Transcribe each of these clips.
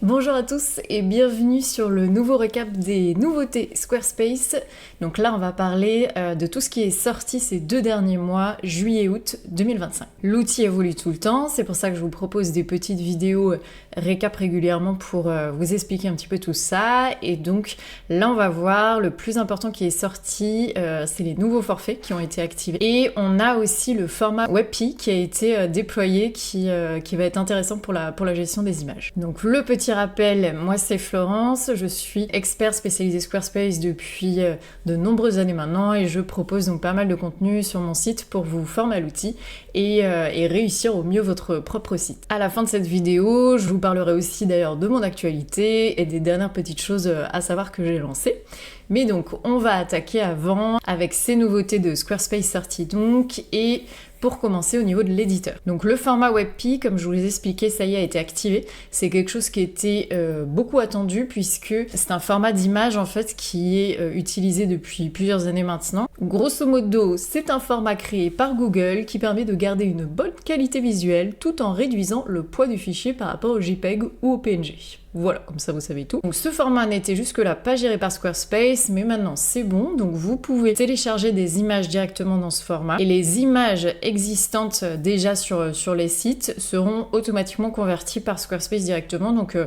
Bonjour à tous et bienvenue sur le nouveau récap des nouveautés Squarespace. Donc là on va parler de tout ce qui est sorti ces 2 derniers mois, juillet et août 2025. L'outil évolue tout le temps, c'est pour ça que je vous propose des petites vidéos récap régulièrement pour vous expliquer un petit peu tout ça. Et donc là on va voir le plus important qui est sorti, c'est les nouveaux forfaits qui ont été activés. Et on a aussi le format WebP qui a été déployé qui va être intéressant pour la gestion des images. Donc le petit rappel, moi c'est Florence, je suis expert spécialisé Squarespace depuis de nombreuses années maintenant et je propose donc pas mal de contenu sur mon site pour vous former à l'outil et réussir au mieux votre propre site. À la fin de cette vidéo, je vous parlerai aussi d'ailleurs de mon actualité et des dernières petites choses à savoir que j'ai lancées. Mais donc on va attaquer avant avec ces nouveautés de Squarespace sorties donc et pour commencer au niveau de l'éditeur. Donc le format WebP, comme je vous l'ai expliqué, ça y est, a été activé. C'est quelque chose qui était beaucoup attendu puisque c'est un format d'image en fait qui est utilisé depuis plusieurs années maintenant. Grosso modo, c'est un format créé par Google qui permet de garder une bonne qualité visuelle tout en réduisant le poids du fichier par rapport au JPEG ou au PNG. Voilà, comme ça vous savez tout. Donc ce format n'était jusque-là pas géré par Squarespace, mais maintenant c'est bon. Donc vous pouvez télécharger des images directement dans ce format. Et les images existantes déjà sur les sites seront automatiquement converties par Squarespace directement. Donc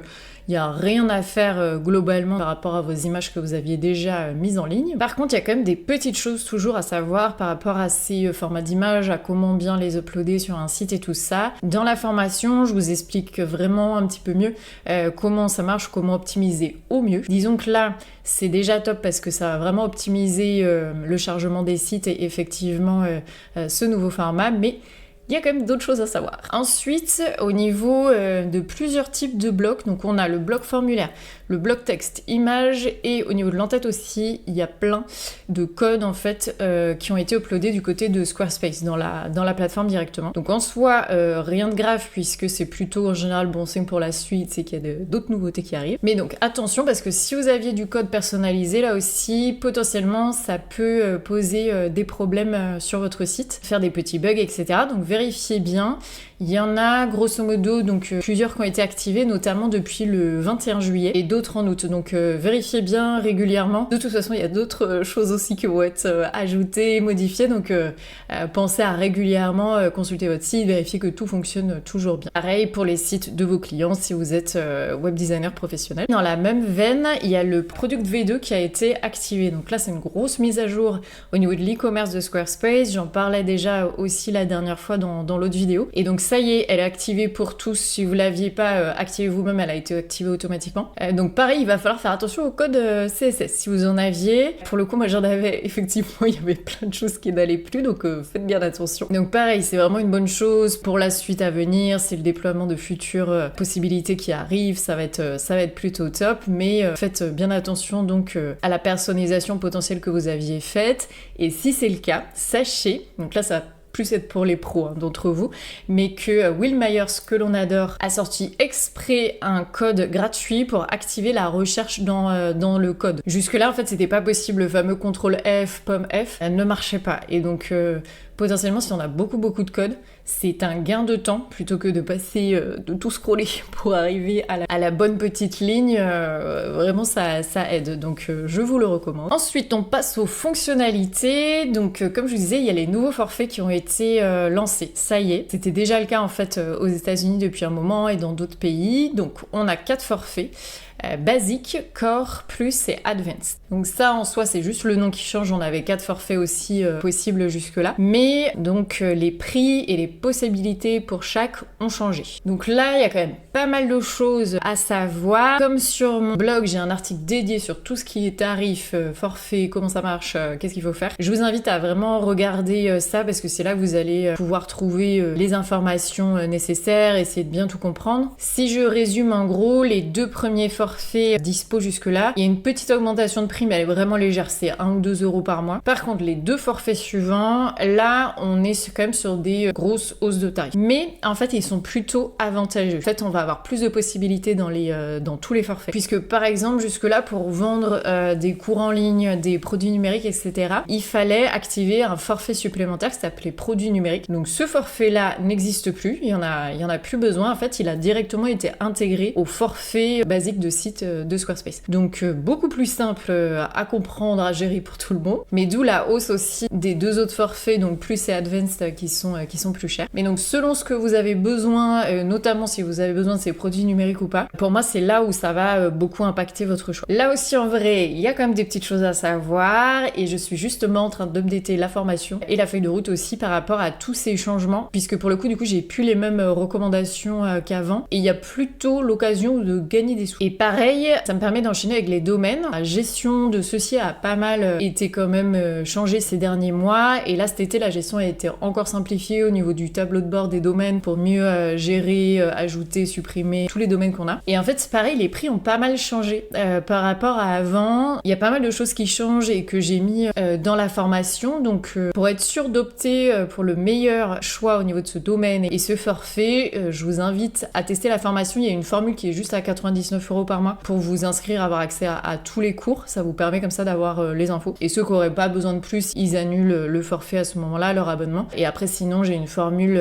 il n'y a rien à faire globalement par rapport à vos images que vous aviez déjà mises en ligne. Par contre, il y a quand même des petites choses toujours à savoir par rapport à ces formats d'images, à comment bien les uploader sur un site et tout ça. Dans la formation, je vous explique vraiment un petit peu mieux comment ça marche, comment optimiser au mieux. Disons que là, c'est déjà top parce que ça va vraiment optimiser le chargement des sites et effectivement ce nouveau format, mais il y a quand même d'autres choses à savoir. Ensuite, au niveau de plusieurs types de blocs, donc on a le bloc formulaire, le bloc texte, image et au niveau de l'entête aussi, il y a plein de codes en fait qui ont été uploadés du côté de Squarespace dans la plateforme directement. Donc en soi, rien de grave puisque c'est plutôt en général bon signe pour la suite, c'est qu'il y a d'autres nouveautés qui arrivent. Mais donc attention parce que si vous aviez du code personnalisé, là aussi, potentiellement ça peut poser des problèmes sur votre site, faire des petits bugs, etc. Donc vérifiez bien. Il y en a grosso modo donc plusieurs qui ont été activés, notamment depuis le 21 juillet et d'autres en août. Donc vérifiez bien régulièrement. De toute façon, il y a d'autres choses aussi qui vont être ajoutées, modifiées. Donc pensez à régulièrement consulter votre site, vérifier que tout fonctionne toujours bien. Pareil pour les sites de vos clients si vous êtes web designer professionnel. Dans la même veine, il y a le Product V2 qui a été activé. Donc là, c'est une grosse mise à jour au niveau de l'e-commerce de Squarespace. J'en parlais déjà aussi la dernière fois dans l'autre vidéo. Et donc ça y est, elle est activée pour tous. Si vous l'aviez pas activée vous-même, elle a été activée automatiquement. Donc pareil, il va falloir faire attention au code CSS. Si vous en aviez, pour le coup, moi j'en avais effectivement, il y avait plein de choses qui n'allaient plus, donc faites bien attention. Donc pareil, c'est vraiment une bonne chose pour la suite à venir. C'est le déploiement de futures possibilités qui arrivent. Ça va être plutôt top, mais faites bien attention donc à la personnalisation potentielle que vous aviez faite. Et si c'est le cas, sachez, donc là ça va plus être pour les pros d'entre vous, mais que Will Myers, que l'on adore, a sorti exprès un code gratuit pour activer la recherche dans le code. Jusque-là, en fait, c'était pas possible, le fameux CTRL F, pomme F, elle ne marchait pas. Et donc, potentiellement, si on a beaucoup de code, c'est un gain de temps plutôt que de passer, de tout scroller pour arriver à la bonne petite ligne. Vraiment, ça aide. Donc, je vous le recommande. Ensuite, on passe aux fonctionnalités. Donc, comme je vous disais, il y a les nouveaux forfaits qui ont été lancés. Ça y est. C'était déjà le cas, en fait, aux États-Unis depuis un moment et dans d'autres pays. Donc, on a 4 forfaits. Basic, Core, Plus et Advanced. Donc ça en soi c'est juste le nom qui change, on avait 4 forfaits aussi possibles jusque là, mais donc les prix et les possibilités pour chaque ont changé. Donc là il y a quand même pas mal de choses à savoir. Comme sur mon blog j'ai un article dédié sur tout ce qui est tarif, forfait, comment ça marche, qu'est-ce qu'il faut faire. Je vous invite à vraiment regarder ça parce que c'est là que vous allez pouvoir trouver les informations nécessaires, essayer de bien tout comprendre. Si je résume en gros, les 2 premiers forfaits forfaits dispo jusque-là. Il y a une petite augmentation de prix, mais elle est vraiment légère, c'est 1 ou 2 euros par mois. Par contre, les 2 forfaits suivants, là, on est quand même sur des grosses hausses de tarifs. Mais en fait, ils sont plutôt avantageux. En fait, on va avoir plus de possibilités dans tous les forfaits. Puisque par exemple, jusque-là, pour vendre des cours en ligne, des produits numériques, etc., il fallait activer un forfait supplémentaire qui s'appelait produits numériques. Donc ce forfait-là n'existe plus, il y en a plus besoin. En fait, il a directement été intégré au forfait basique de site de Squarespace. Donc beaucoup plus simple à comprendre, à gérer pour tout le monde. Mais d'où la hausse aussi des 2 autres forfaits, donc Plus et Advanced, qui sont plus chers. Mais donc selon ce que vous avez besoin, notamment si vous avez besoin de ces produits numériques ou pas, pour moi c'est là où ça va beaucoup impacter votre choix. Là aussi en vrai, il y a quand même des petites choses à savoir et je suis justement en train d'updater la formation et la feuille de route aussi par rapport à tous ces changements, puisque pour le coup du coup j'ai plus les mêmes recommandations qu'avant et il y a plutôt l'occasion de gagner des sous. Et pareil, ça me permet d'enchaîner avec les domaines. La gestion de ceci a pas mal été quand même changée ces derniers mois et là cet été la gestion a été encore simplifiée au niveau du tableau de bord des domaines pour mieux gérer, ajouter, supprimer tous les domaines qu'on a. Et en fait c'est pareil, les prix ont pas mal changé par rapport à avant. Il y a pas mal de choses qui changent et que j'ai mis dans la formation, donc pour être sûr d'opter pour le meilleur choix au niveau de ce domaine et ce forfait, je vous invite à tester la formation. Il y a une formule qui est juste à 99 € par mois pour vous inscrire, avoir accès à tous les cours. Ça vous permet comme ça d'avoir les infos. Et ceux qui n'auraient pas besoin de plus, ils annulent le forfait à ce moment-là, leur abonnement. Et après sinon j'ai une formule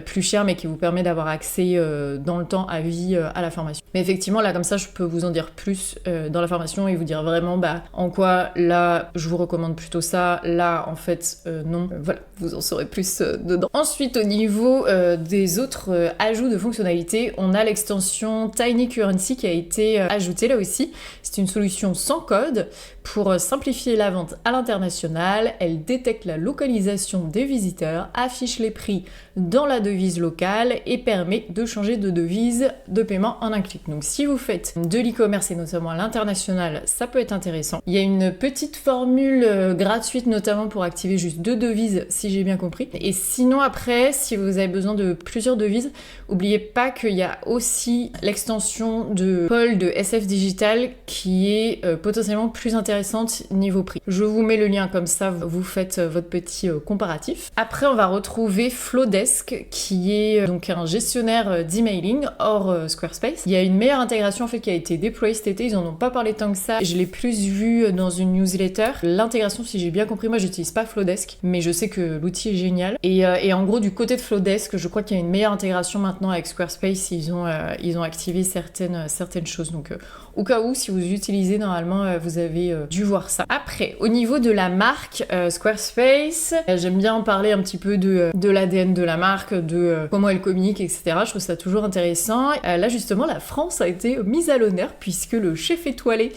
plus chère mais qui vous permet d'avoir accès dans le temps à vie à la formation. Mais effectivement là comme ça je peux vous en dire plus dans la formation et vous dire vraiment en quoi là je vous recommande plutôt ça, là en fait non. Voilà, vous en saurez plus dedans. Ensuite au niveau des autres ajouts de fonctionnalités, on a l'extension Tiny Currency qui a été ajoutée là aussi. C'est une solution sans code pour simplifier la vente à l'international. Elle détecte la localisation des visiteurs, affiche les prix dans la devise locale et permet de changer de devise de paiement en un clic. Donc si vous faites de l'e-commerce et notamment à l'international, ça peut être intéressant. Il y a une petite formule gratuite notamment pour activer juste 2 devises si j'ai bien compris. Et sinon après, si vous avez besoin de plusieurs devises, n'oubliez pas qu'il y a aussi l'extension de Paul de SF Digital qui est potentiellement plus intéressante niveau prix. Je vous mets le lien comme ça, vous faites votre petit comparatif. Après on va retrouver Flowdesk qui est donc un gestionnaire d'emailing hors Squarespace. Il y a une meilleure intégration en fait qui a été déployée cet été, ils en ont pas parlé tant que ça. Je l'ai plus vu dans une newsletter. L'intégration, si j'ai bien compris, moi j'utilise pas Flowdesk, mais je sais que l'outil est génial. Et en gros du côté de Flowdesk, je crois qu'il y a une meilleure intégration maintenant avec Squarespace, ils ont activé certaines choses. Donc au cas où, si vous utilisez normalement, vous avez dû voir ça. Après, au niveau de la marque Squarespace, j'aime bien en parler un petit peu de l'ADN de la marque, de comment elle communique, etc. Je trouve ça toujours intéressant. Là justement, la France a été mise à l'honneur puisque le chef étoilé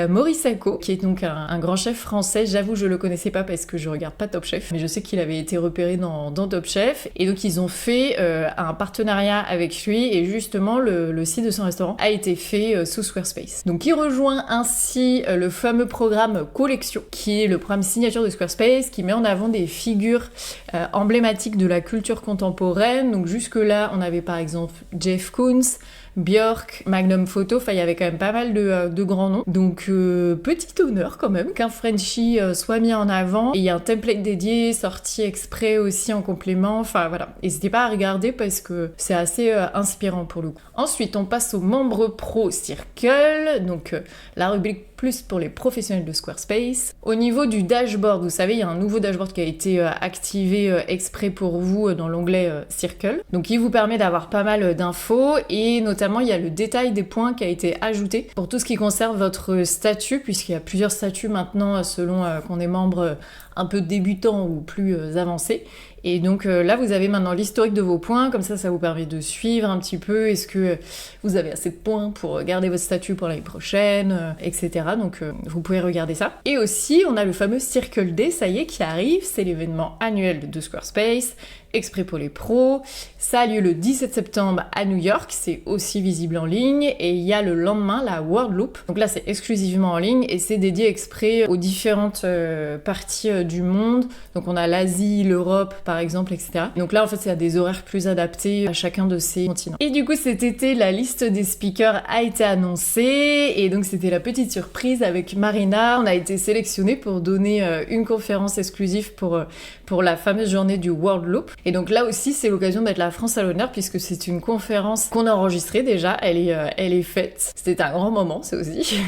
Maurice Sacco, qui est donc un grand chef français, j'avoue je le connaissais pas parce que je regarde pas Top Chef, mais je sais qu'il avait été repéré dans Top Chef, et donc ils ont fait un partenariat avec lui et justement le site de son restaurant a été fait sous Squarespace. Donc il rejoint ainsi le fameux programme Collection qui est le programme signature de Squarespace qui met en avant des figures emblématiques de la culture contemporaine. Donc jusque là on avait par exemple Jeff Koons, Björk, Magnum Photo, enfin il y avait quand même pas mal de grands noms. Donc petit honneur quand même qu'un Frenchie soit mis en avant. Et il y a un template dédié sorti exprès aussi en complément. Enfin voilà, n'hésitez pas à regarder parce que c'est assez inspirant pour le coup. Ensuite on passe aux membres pro Circle, donc la rubrique plus pour les professionnels de Squarespace. Au niveau du dashboard, vous savez, il y a un nouveau dashboard qui a été activé exprès pour vous dans l'onglet Circle. Donc il vous permet d'avoir pas mal d'infos et notamment il y a le détail des points qui a été ajouté pour tout ce qui concerne votre statut, puisqu'il y a plusieurs statuts maintenant selon qu'on est membre un peu débutant ou plus avancé. Et donc là, vous avez maintenant l'historique de vos points, comme ça vous permet de suivre un petit peu, est-ce que vous avez assez de points pour garder votre statut pour l'année prochaine, etc. Donc vous pouvez regarder ça. Et aussi, on a le fameux Circle Day, ça y est, qui arrive, c'est l'événement annuel de Squarespace. exprès pour les pros. Ça a lieu le 17 septembre à New York, c'est aussi visible en ligne. Et il y a le lendemain la World Loop. Donc là, c'est exclusivement en ligne et c'est dédié exprès aux différentes parties du monde. Donc on a l'Asie, l'Europe par exemple, etc. Donc là, en fait, c'est à des horaires plus adaptés à chacun de ces continents. Et du coup, cet été, la liste des speakers a été annoncée et donc c'était la petite surprise avec Marina. On a été sélectionnés pour donner une conférence exclusive pour la fameuse journée du World Loop. Et donc là aussi, c'est l'occasion d'être la France à l'honneur puisque c'est une conférence qu'on a enregistrée déjà. Elle est faite. C'était un grand moment, ça aussi.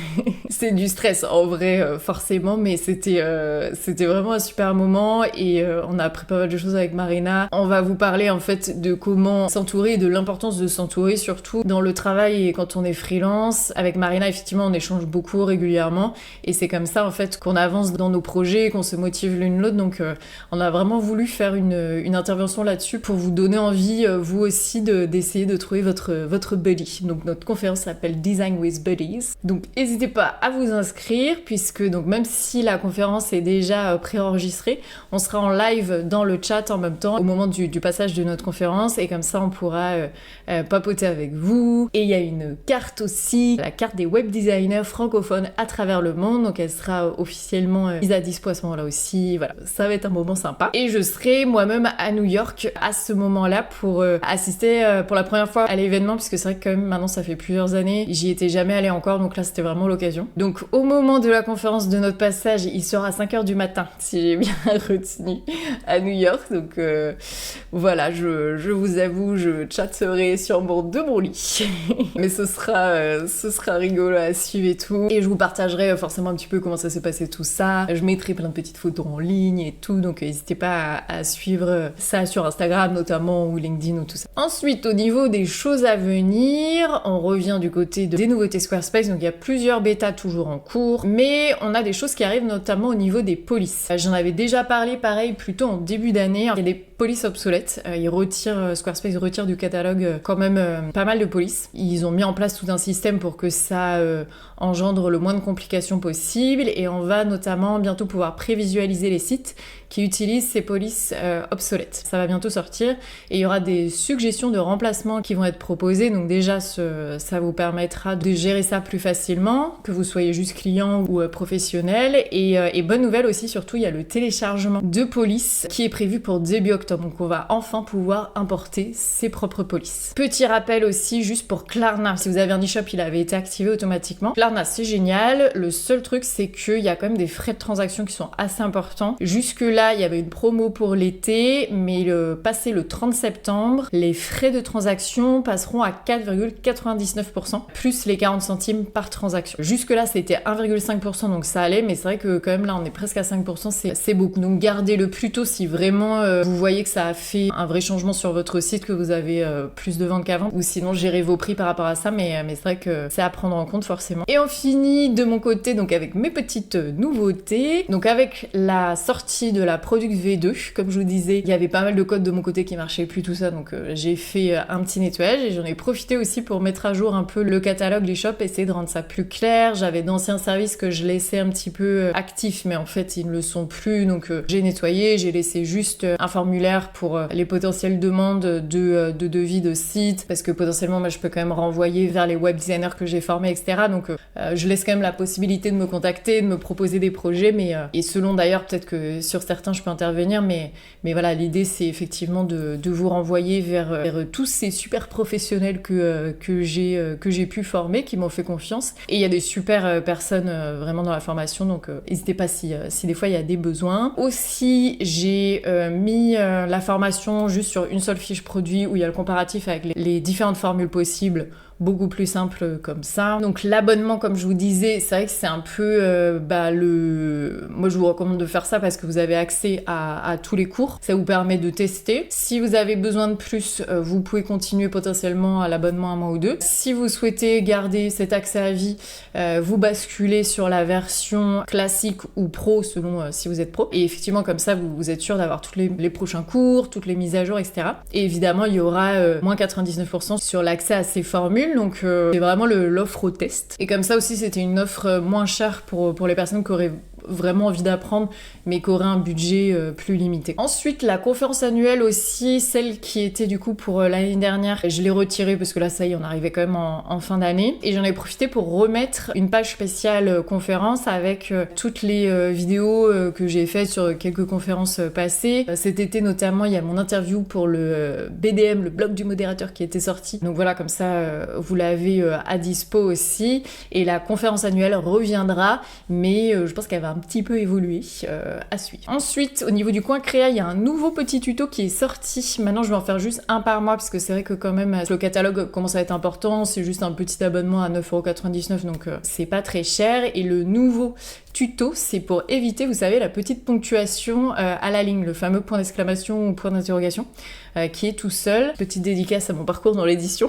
C'est du stress en vrai, forcément, mais c'était vraiment un super moment et on a appris pas mal de choses avec Marina. On va vous parler en fait de comment s'entourer et de l'importance de s'entourer, surtout dans le travail et quand on est freelance. Avec Marina, effectivement, on échange beaucoup régulièrement et c'est comme ça en fait qu'on avance dans nos projets, qu'on se motive l'une l'autre. Donc on a vraiment voulu faire une intervention là-dessus pour vous donner envie, vous aussi, d'essayer de trouver votre buddy. Donc notre conférence s'appelle Design with Buddies. Donc n'hésitez pas à vous inscrire puisque donc même si la conférence est déjà préenregistrée, on sera en live dans le chat en même temps au moment du passage de notre conférence et comme ça on pourra papoter avec vous. Et il y a une carte aussi, la carte des web designers francophones à travers le monde, donc elle sera officiellement mise à dispo à ce moment-là aussi. Voilà, ça va être un moment sympa. Et je serai moi-même à New York à ce moment-là pour assister pour la première fois à l'événement puisque c'est vrai que quand même maintenant ça fait plusieurs années, j'y étais jamais allée encore, donc là c'était vraiment l'occasion. Donc au moment de la conférence de notre passage, il sera à 5h du matin si j'ai bien retenu à New York. Donc voilà, je vous avoue, je chatterai de mon lit. Mais ce sera rigolo à suivre et tout. Et je vous partagerai forcément un petit peu comment ça s'est passé tout ça. Je mettrai plein de petites photos en ligne et tout, donc n'hésitez pas à suivre ça sur Instagram notamment ou LinkedIn ou tout ça. Ensuite, au niveau des choses à venir, on revient du côté des nouveautés Squarespace. Donc il y a plusieurs bêtas toujours en cours, mais on a des choses qui arrivent notamment au niveau des polices. J'en avais déjà parlé pareil plutôt en début d'année. Il y a des polices obsolètes. Squarespace retire du catalogue quand même pas mal de polices. Ils ont mis en place tout un système pour que ça engendre le moins de complications possible et on va notamment bientôt pouvoir prévisualiser les sites qui utilisent ces polices obsolètes. Ça va bientôt sortir et il y aura des suggestions de remplacement qui vont être proposées. Donc déjà, ça vous permettra de gérer ça plus facilement, que vous soyez juste client ou professionnel. Et bonne nouvelle aussi, surtout, il y a le téléchargement de polices qui est prévu pour début octobre. Donc on va enfin pouvoir importer ses propres polices. Petit rappel aussi, juste pour Klarna. Si vous avez un e-shop, il avait été activé automatiquement. Klarna, c'est génial. Le seul truc, c'est qu'il y a quand même des frais de transaction qui sont assez importants. Jusque-là, il y avait une promo pour l'été, mais passé le 30 septembre, les frais de transaction passeront à 4,99%, plus les 40 centimes par transaction. Jusque-là, c'était 1,5%, donc ça allait, mais c'est vrai que quand même là, on est presque à 5%, c'est beaucoup. Donc gardez-le plus tôt si vraiment vous voyez que ça a fait un vrai changement sur votre site, que vous avez plus de ventes qu'avant, ou sinon gérez vos prix par rapport à ça, mais c'est vrai que c'est à prendre en compte forcément. Et on finit de mon côté donc avec mes petites nouveautés. Donc avec la sortie de la Product V2, comme je vous disais, il y avait pas mal de codes de mon côté qui marchaient plus, tout ça, donc j'ai fait un petit nettoyage et j'en ai profité aussi pour mettre à jour un peu le catalogue des shops, essayer de rendre ça plus clair. J'avais d'anciens services que je laissais un petit peu actifs, mais en fait ils ne le sont plus, donc j'ai nettoyé, j'ai laissé juste un formulaire pour les potentielles demandes de devis de site, parce que potentiellement moi je peux quand même renvoyer vers les web designers que j'ai formés, etc. Donc je laisse quand même la possibilité de me contacter, de me proposer des projets, mais et selon d'ailleurs, peut-être que sur certains je peux intervenir, mais voilà, l'idée c'est effectivement de vous renvoyer vers tous ces super professionnels que j'ai pu former, qui m'ont fait confiance. Et il y a des super personnes vraiment dans la formation, donc n'hésitez pas si des fois il y a des besoins. Aussi, j'ai mis la formation juste sur une seule fiche produit où il y a le comparatif avec les différentes formules possibles, beaucoup plus simple comme ça. Donc l'abonnement, comme je vous disais, c'est vrai que c'est un peu moi je vous recommande de faire ça parce que vous avez accès à tous les cours. Ça vous permet de tester. Si vous avez besoin de plus, vous pouvez continuer potentiellement à l'abonnement un mois ou deux. Si vous souhaitez garder cet accès à vie, vous basculez sur la version classique ou pro selon si vous êtes pro. Et effectivement, comme ça, vous êtes sûr d'avoir tous les prochains cours, toutes les mises à jour, etc. Et évidemment, il y aura moins 99% sur l'accès à ces formules. Donc c'est vraiment l'offre au test. Et comme ça aussi, c'était une offre moins chère pour les personnes qui auraient vraiment envie d'apprendre, mais qui auraient un budget plus limité. Ensuite, la conférence annuelle aussi, celle qui était du coup pour l'année dernière, je l'ai retirée parce que là, ça y est, on arrivait quand même en fin d'année. Et j'en ai profité pour remettre une page spéciale conférence avec toutes les vidéos que j'ai faites sur quelques conférences passées. Cet été notamment, il y a mon interview pour le BDM, le blog du modérateur, qui était sorti. Donc voilà, comme ça, vous l'avez à dispo aussi. Et la conférence annuelle reviendra, mais je pense qu'elle va un petit peu évoluer à suivre. Ensuite, au niveau du coin créa, il y a un nouveau petit tuto qui est sorti. Maintenant, je vais en faire juste un par mois, parce que c'est vrai que quand même, le catalogue commence à être important. C'est juste un petit abonnement à 9,99€, donc c'est pas très cher. Et le nouveau tuto, c'est pour éviter, vous savez, la petite ponctuation à la ligne, le fameux point d'exclamation ou point d'interrogation, qui est tout seul. Petite dédicace à mon parcours dans l'édition.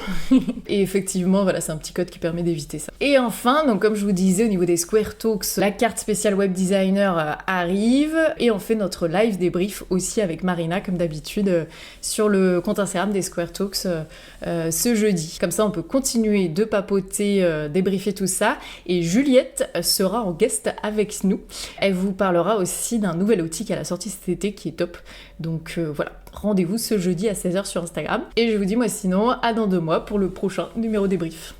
Et effectivement, voilà, c'est un petit code qui permet d'éviter ça. Et enfin, donc comme je vous disais, au niveau des Square Talks, la carte spéciale web designer arrive, et on fait notre live débrief aussi avec Marina, comme d'habitude, sur le compte Instagram des Square Talks ce jeudi. Comme ça, on peut continuer de papoter, débriefer tout ça, et Juliette sera en guest avec nous. Elle vous parlera aussi d'un nouvel outil qu'elle a sorti cet été qui est top. Donc voilà, rendez-vous ce jeudi à 16h sur Instagram. Et je vous dis moi sinon à dans 2 mois pour le prochain numéro débrief.